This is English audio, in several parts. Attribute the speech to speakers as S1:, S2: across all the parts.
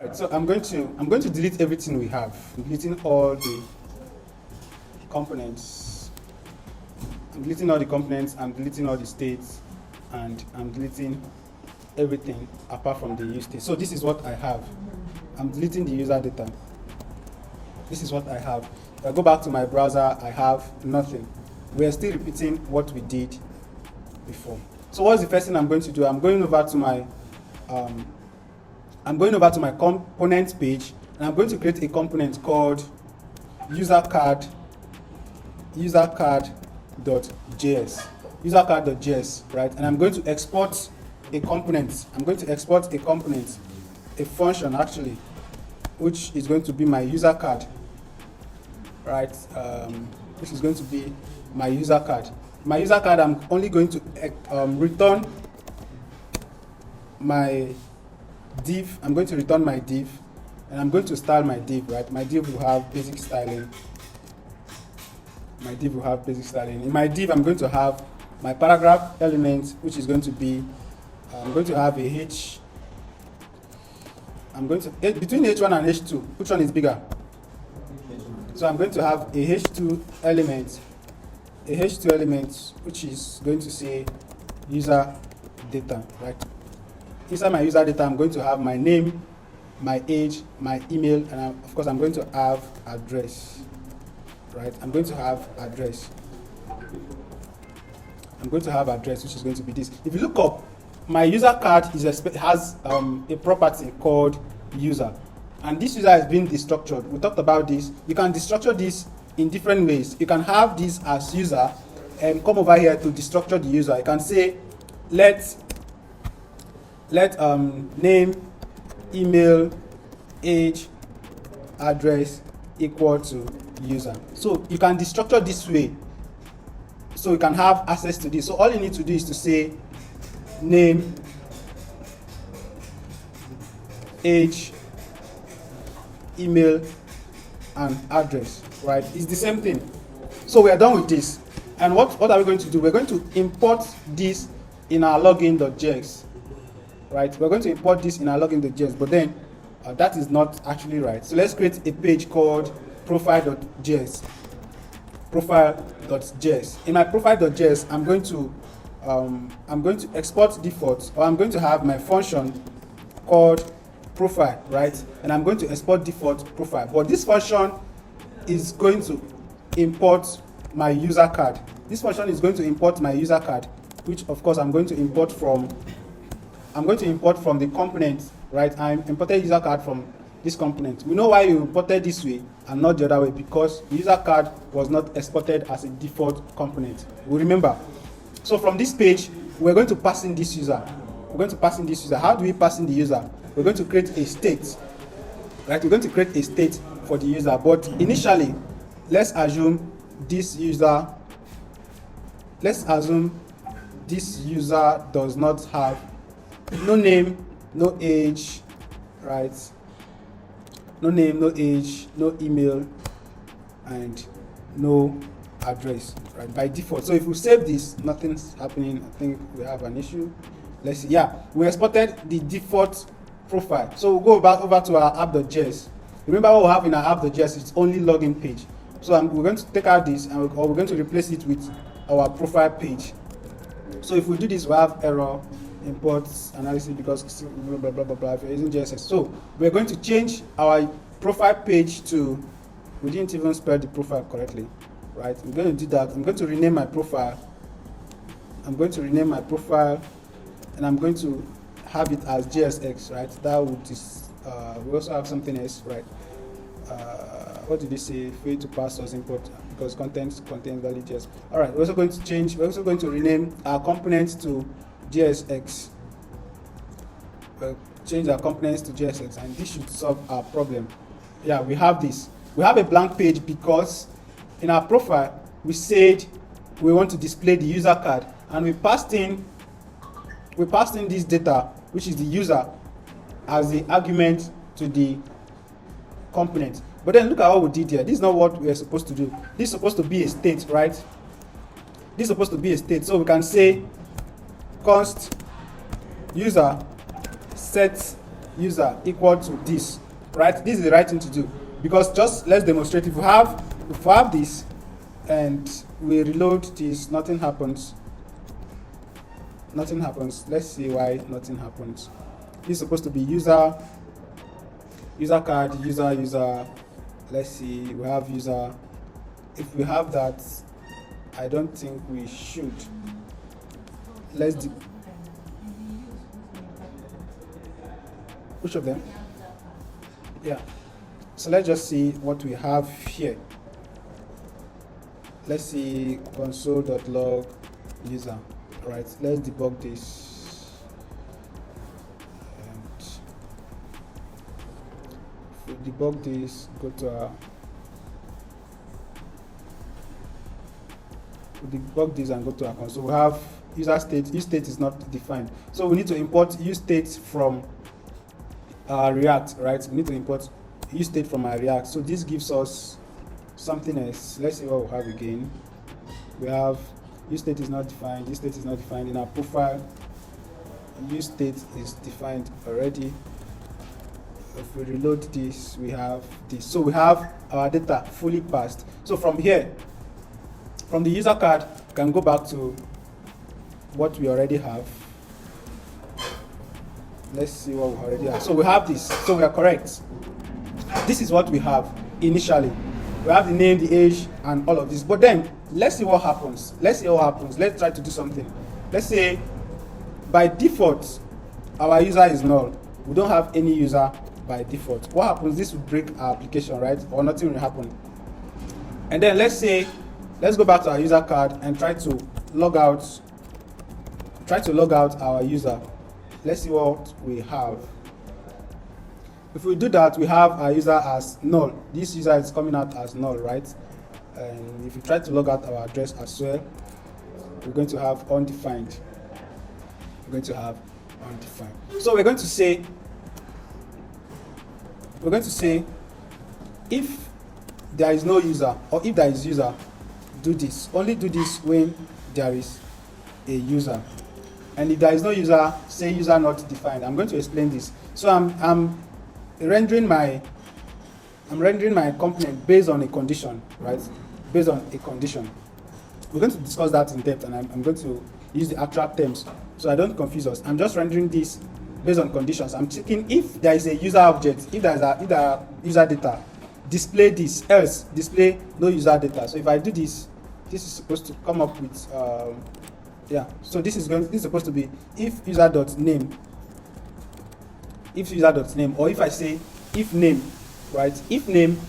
S1: Right, so I'm going to delete everything we have. I'm deleting all the components. I'm deleting all the components, I'm deleting all the states, and I'm deleting everything apart from the use state. So this is what I have. I'm deleting the user data. This is what I have. If I go back to my browser, I have nothing. We are still repeating what we did before. So what's the first thing I'm going to do? I'm going over to my components page, and I'm going to create a component called usercard.js. Usercard.js, right? And I'm going to export a component. A function actually, which is going to be my user card, right? This is going to be my user card. My user card, I'm only going to return my div. I'm going to return my div, and I'm going to style my div, right? My div will have basic styling. In my div, I'm going to have my paragraph element, which is going to be, I'm going to have a H. Between H1 and H2, which one is bigger? So I'm going to have a H2 element, which is going to say user data, right? Inside my user data, I'm going to have my name, my age, my email, and of course I'm going to have address, right? I'm going to have address, which is going to be this. If you look up, my user card has a property called user, and this user is being destructured. We talked about this. You can destructure this in different ways. You can have this as user and come over here to destructure the user. You can say let name, email, age, address equal to user. So you can destructure this way, so you can have access to this. So all you need to do is to say name, age, email, and address, right? It's the same thing. So we are done with this. And what are we going to do? We're going to import this in our login.js, right? We're going to import this in our login.js, but then that is not actually right. So let's create a page called profile.js. In my profile.js, I'm going to export default, or I'm going to have my function called profile, right? And I'm going to export default profile. But this function is going to import my user card. Which of course I'm going to import from the component, right? I imported user card from this component. We know why you imported this way and not the other way, because the user card was not exported as a default component. We remember. So from this page, we're going to pass in this user. How do we pass in the user? We're going to create a state, right? We're going to create a state for the user. But initially, let's assume this user does not have no name, no age, right? No name, no age, no email, and no address, right? By default. So if we save this, nothing's happening. I think we have an issue. Let's see. Yeah, we exported the default profile. So we'll go back over to our app.js. Remember what we have in our app.js, it's only login page. So we're going to take out this, and we're going to replace it with our profile page. So if we do this, we have error, imports, analysis, because blah, blah, blah, blah, blah, if you're using JSS. So we're going to change our profile page to, we didn't even spell the profile correctly, right? I'm going to do that. I'm going to rename my profile. And I'm going to have it as JSX, right? That would we also have something else, right? What did they say? Fail to pass source import because contains valid JS. All right, we're also going to rename our components to JSX. We'll change our components to JSX, and this should solve our problem. Yeah, we have this. We have a blank page because in our profile we said we want to display the user card, and we passed in this data, which is the user, as the argument to the component. But then look at what we did here. This is not what we are supposed to do. This is supposed to be a state, right? This is supposed to be a state. So we can say const user set user equal to this, right? This is the right thing to do, because just let's demonstrate. If we have this and we reload this, nothing happens. Nothing happens. Let's see why nothing happens. This is supposed to be user card, user. Let's see, we have user. If we have that, I don't think we should. Which of them? Yeah. So let's just see what we have here. Let's see console.log user. Right, let's debug this. And if we debug this, go to our debug this and go to our console. We have user state. Use state is not defined, so we need to import use state from React. Right, we need to import use state from our React. So this gives us something else. Let's see what we have again. We have use state is not defined. Use state is not defined in our profile. Use state is defined already. If we reload this, we have this. So we have our data fully passed. So from here, from the user card, we can go back to what we already have. Let's see what we already have. So we have this. So we are correct. This is what we have initially. We have the name, the age, and all of this. But then, let's see what happens. Let's try to do something. Let's say, by default, our user is null. We don't have any user by default. What happens? This will break our application, right? Or nothing will happen. And then let's go back to our user card and try to log out our user. Let's see what we have. If we do that, we have our user as null. This user is coming out as null, right? And if we try to log out our address as well, we're going to have undefined. So we're going to say if there is no user, or if there is user, do this. Only do this when there is a user. And if there is no user, say user not defined. I'm going to explain this. So I'm rendering my component based on a condition, right? Based on a condition. We're going to discuss that in depth, and I'm going to use the actual terms so I don't confuse us. I'm just rendering this based on conditions. I'm checking if there is a user object, if there are user data, display this, else display no user data. So if I do this, this is supposed to come up with so this is supposed to be if user.name, or if I say if name, right? If name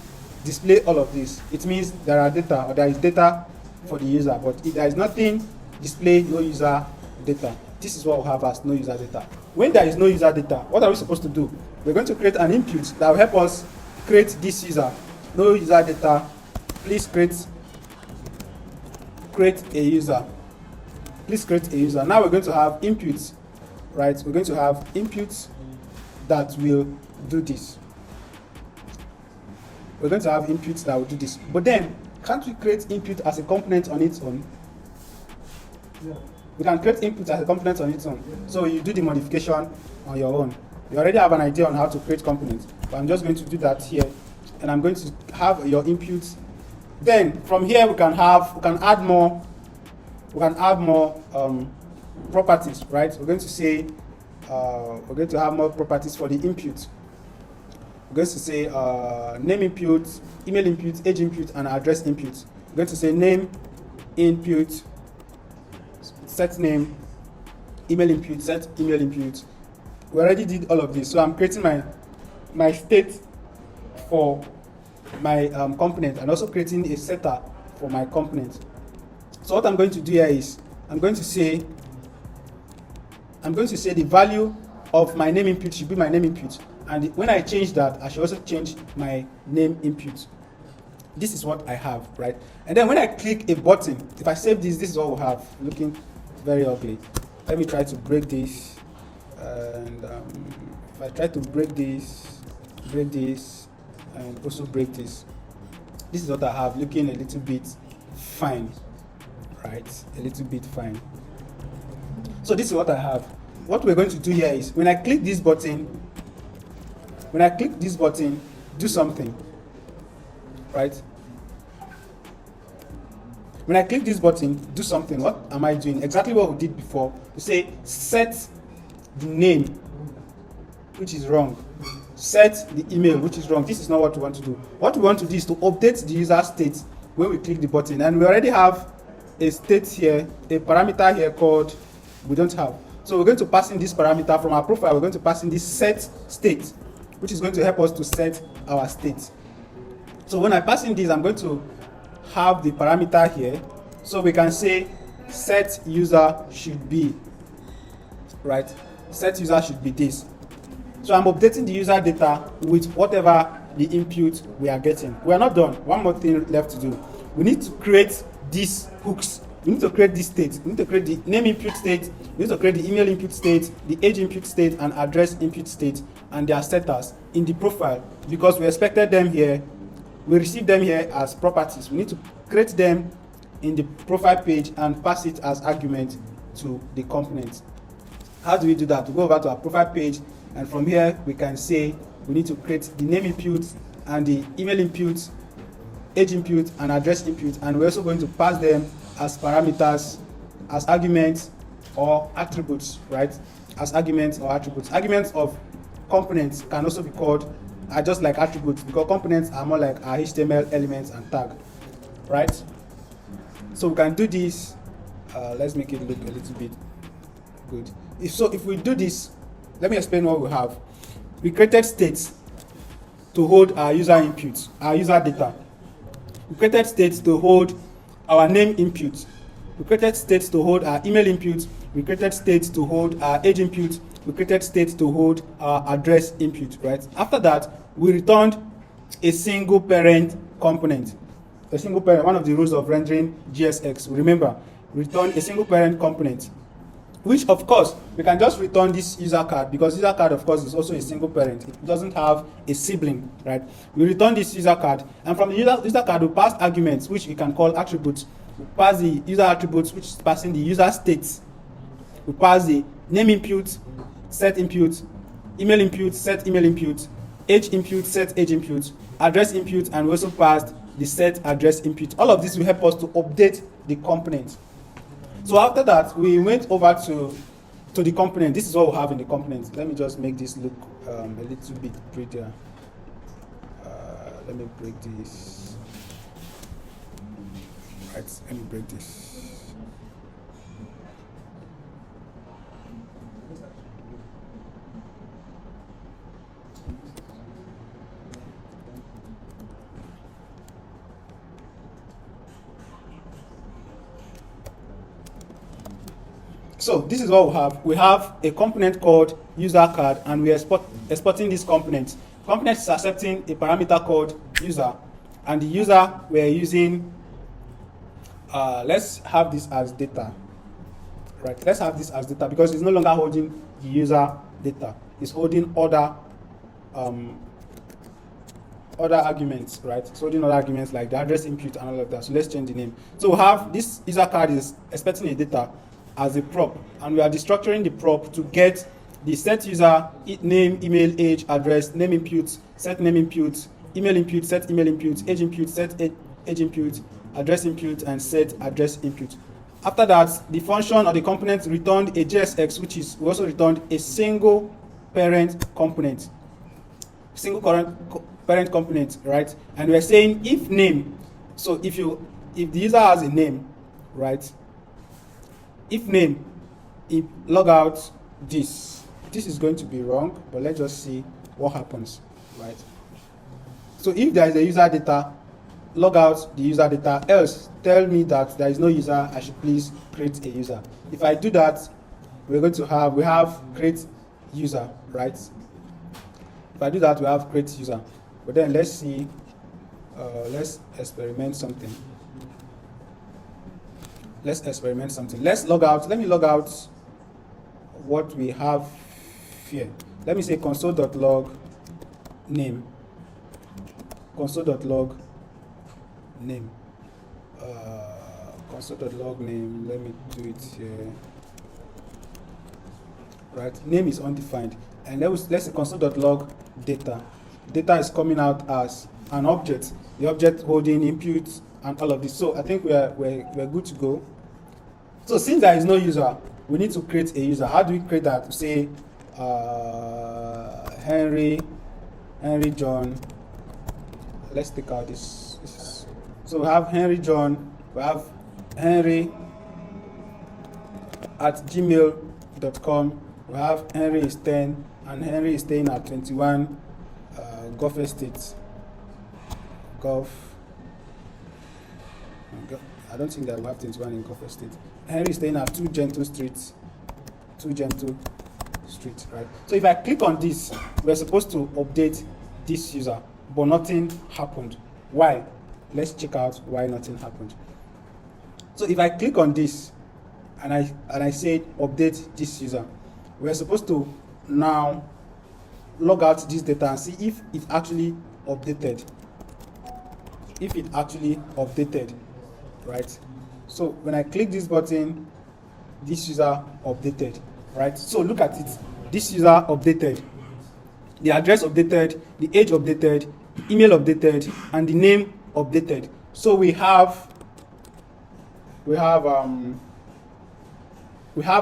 S1: display all of this, it means there are data, or there is data for the user. But if there is nothing, display no user data. This is what we have as no user data. When there is no user data, what are we supposed to do? We're going to create an input that will help us create this user. No user data. Please create a user. Please create a user. Now we're going to have inputs, right? We're going to have inputs that will do this. We're going to have inputs that will do this. But then, can't we create input as a component on its own? Yeah. We can create input as a component on its own. So you do the modification on your own. You already have an idea on how to create components, but I'm just going to do that here. And I'm going to have your inputs. Then from here we can add more properties, right? We're going to say we're going to have more properties for the input. We're going to say name input, email input, age input, and address input. We're going to say name input, set name, email input, set email input. We already did all of this, so I'm creating my state for my component, and also creating a setter for my component. So what I'm going to do here is I'm going to say the value of my name input should be my name input, and when I change that, I should also change my name input. This is what I have, right? And then when I click a button, if I save this, this is what we have, looking very ugly. Let me try to break this, and if I try to break this, and also break this, this is what I have, looking a little bit fine, right? A little bit fine. So this is what I have. What we're going to do here is when I click this button, When I click this button, do something, right? When I click this button, do something, what am I doing? Exactly what we did before. We say set the name, which is wrong. Set the email, which is wrong. This is not what we want to do. What we want to do is to update the user state when we click the button. And we already have a state here, a parameter here called we don't have. So we're going to pass in this parameter from our profile. We're going to pass in this set state, which is going to help us to set our state. So when I pass in this, I'm going to have the parameter here. So we can say set user should be, right? Set user should be this. So I'm updating the user data with whatever the input we are getting. We are not done. One more thing left to do. We need to create these hooks. We need to create this state. We need to create the name input state. We need to create the email input state, the age input state, and address input state, and their status in the profile, because we expected them here. We received them here as properties. We need to create them in the profile page and pass it as argument to the component. How do we do that? We go over to our profile page, and from here we can say we need to create the name input and the email input, age input, and address input, and we're also going to pass them as parameters, as arguments or attributes, right? As arguments or attributes. Arguments of components can also be called are just like attributes, because components are more like our HTML elements and tag, right? So we can do this. Let's make it look a little bit good. If we do this, let me explain what we have. We created states to hold our user inputs, our user data. We created states to hold our name input. We created states to hold our email input. We created states to hold our age input. We created states to hold our address input, right? After that, we returned a single parent component. A single parent, one of the rules of rendering JSX. Remember, return a single parent component, which of course, we can just return this user card, because user card of course is also a single parent. It doesn't have a sibling, right? We return this user card, and from the user card, we pass arguments, which we can call attributes. We pass the user attributes, which is passing the user states. We pass the name input, set input, email input, set email input, age input, set age input, address input, and we also passed the set address input. All of this will help us to update the component. So after that, we went over to the component. This is what we have in the component. Let me just make this look a little bit prettier. Let me break this. Right, let me break this. So this is what we have. We have a component called user card, and we are exporting this component. Component is accepting a parameter called user, and the user we are using. Let's have this as data. Right. Let's have this as data, because it's no longer holding the user data. It's holding other arguments, right? It's holding other arguments like the address input and all of that. So let's change the name. So we have this user card is expecting a data as a prop, and we are destructuring the prop to get the set user name, email, age, address, name input, set name input, email input, set email input, age input, set age input, address input, and set address input. After that, the function or the component returned a JSX, which is we also returned a single parent component, parent component, right? And we're saying if name. So if the user has a name, right? If name, if log out this is going to be wrong, but let's just see what happens, right? So if there is a user data, log out the user data, else tell me that there is no user, I should please create a user. If I do that, we have create user, right? If I do that, we have create user. But then let's see, let's experiment something. Let's log out. Let me log out what we have here. Let me say console.log name. Console.log name. Console.log name. Let me do it here. Right. Name is undefined. and let's say console.log data. Data is coming out as an object, the object holding input and all of this. So I think we're good to go. So since there is no user, we need to create a user. How do we create that? We say Henry John. Let's take out this. So we have Henry John. We have Henry at gmail.com. We have Henry is 10 and Henry is staying at 21 Gulf Estate. Gulf. I don't think that we have 21 in Gulf Estate. Henry is staying at 2 Gentle Street, right? So if I click on this, we're supposed to update this user, but nothing happened. Why? Let's check out why nothing happened. So if I click on this and I say update this user, we're supposed to now log out this data and see if it actually updated. If it actually updated, right? So when I click this button, this user updated, right? So look at it. This user updated. The address updated, the age updated, the email updated, and the name updated. So we have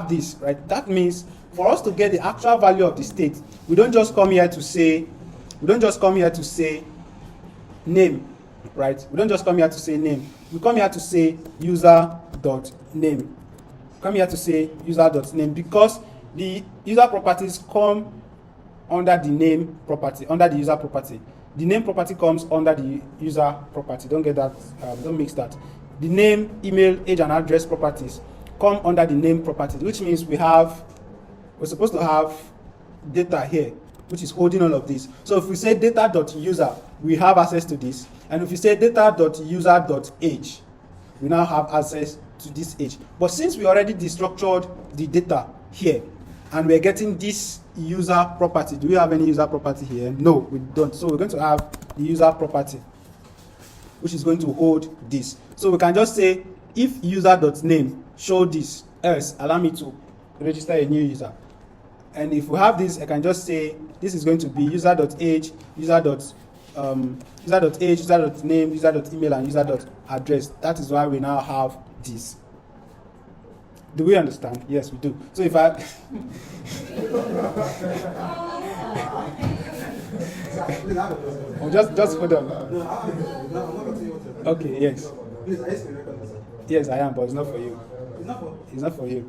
S1: this, right? That means for us to get the actual value of the state, we don't just come here to say name, right? We don't just come here to say name. We come here to say user.name. Come here to say user.name because the user properties come under the name property, under the user property. The name property comes under the user property. Don't get that, don't mix that. The name, email, age, and address properties come under the name property, which means we're supposed to have data here, which is holding all of this. So if we say data.user, we have access to this. And if we say data.user.age, we now have access to this age. But since we already destructured the data here, and we're getting this user property, do we have any user property here? No, we don't. So we're going to have the user property, which is going to hold this. So we can just say, if user.name show this, else allow me to register a new user. And if we have this, I can just say this is going to be user.age, user.age, user.name, user.email, and user.address. That is why we now have this. Do we understand? Yes, we do. So if I oh, just hold on. Okay, yes. Yes, I am, but it's not for you. It's not for you.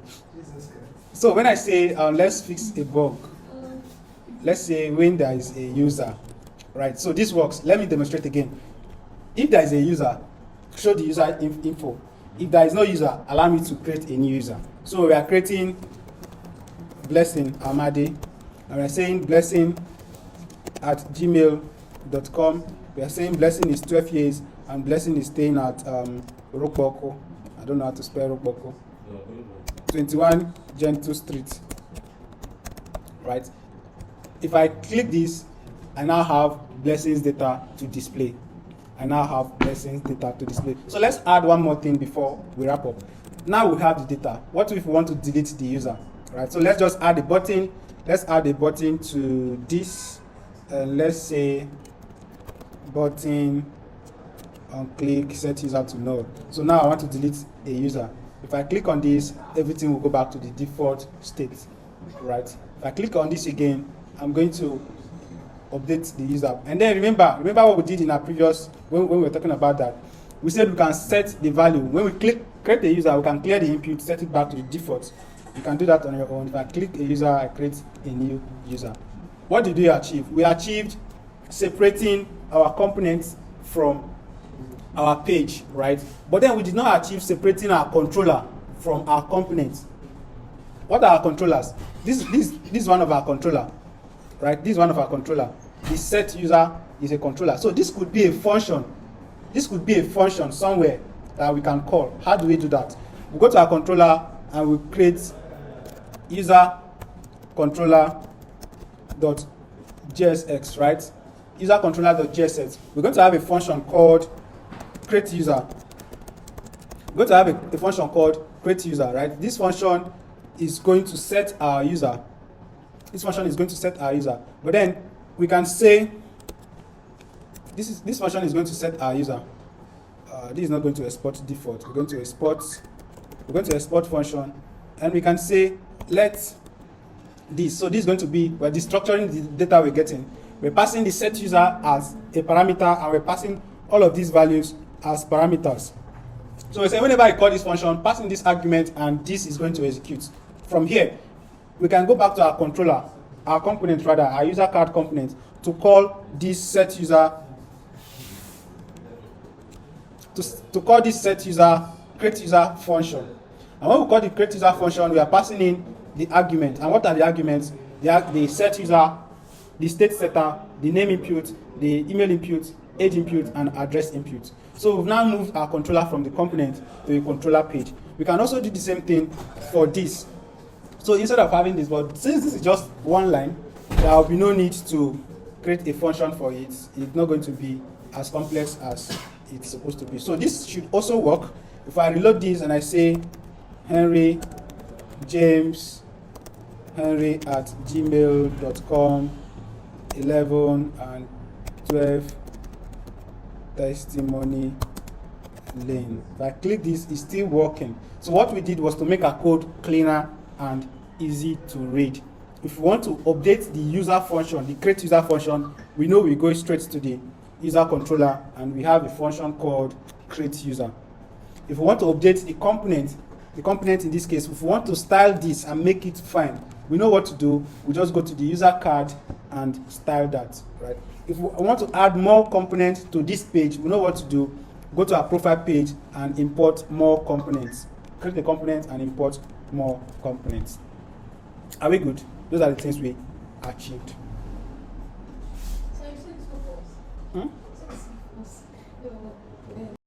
S1: So when I say let's fix a bug, let's say when there is a user, right? So this works. Let me demonstrate again. If there is a user, show the user info. If there is no user, allow me to create a new user. So we are creating Blessing Amadi, and we are saying Blessing at gmail.com. We are saying Blessing is 12 years, and Blessing is staying at Rokboko. I don't know how to spell Rokboko. 21 Gentle Street, right? If I click this, I now have Blessings data to display. I now have Blessings data to display. So let's add one more thing before we wrap up. Now we have the data. What if we want to delete the user, right? So let's just add a button. Let's add a button to this, and let's say button on click set user to null. So now I want to delete a user. If I click on this, everything will go back to the default state, right? If I click on this again, I'm going to update the user. And then remember what we did in our previous, when we were talking about that. We said we can set the value. When we create the user, we can clear the input, set it back to the default. You can do that on your own. If I click a user, I create a new user. What did we achieve? We achieved separating our components from our page, right? But then we did not achieve separating our controller from our components. What are our controllers? This is one of our controller, right? This is one of our controller. The set user is a controller. So this could be a function. This could be a function somewhere that we can call. How do we do that? We go to our controller and we create user controller.jsx, right? User controller.jsx. We're going to have a function called create user. We're going to have a function called create user, right? This function is going to set our user This function is going to set our user. But then we can say this function is going to set our user. This is not going to export default. We're going to export function, and we can say let this. So this is going to be, we're destructuring the data we're getting. We're passing the set user as a parameter, and we're passing all of these values as parameters. So we say whenever I call this function, passing this argument, and this is going to execute. From here, we can go back to our controller, our component rather, our user card component, to call this set user, to call this set user create user function. And when we call the create user function, we are passing in the argument. And what are the arguments? They are the set user, the state setter, the name input, the email input, age input, and address input. So we've now moved our controller from the component to a controller page. We can also do the same thing for this. So instead of having this, but since this is just one line, there will be no need to create a function for it. It's not going to be as complex as it's supposed to be. So this should also work. If I reload this and I say Henry James Henry at gmail.com 11 and 12 testimony lane. If I click this, it's still working. So what we did was to make our code cleaner and easy to read. If we want to update the user function, the create user function, we know we go straight to the user controller, and we have a function called create user. If we want to update the component in this case, if we want to style this and make it fine, we know what to do. We just go to the user card and style that, right? If we want to add more components to this page, we know what to do. Go to our profile page and import more components. Create a component and import more components. Are we good? Those are the things we achieved.
S2: So you said it's for both.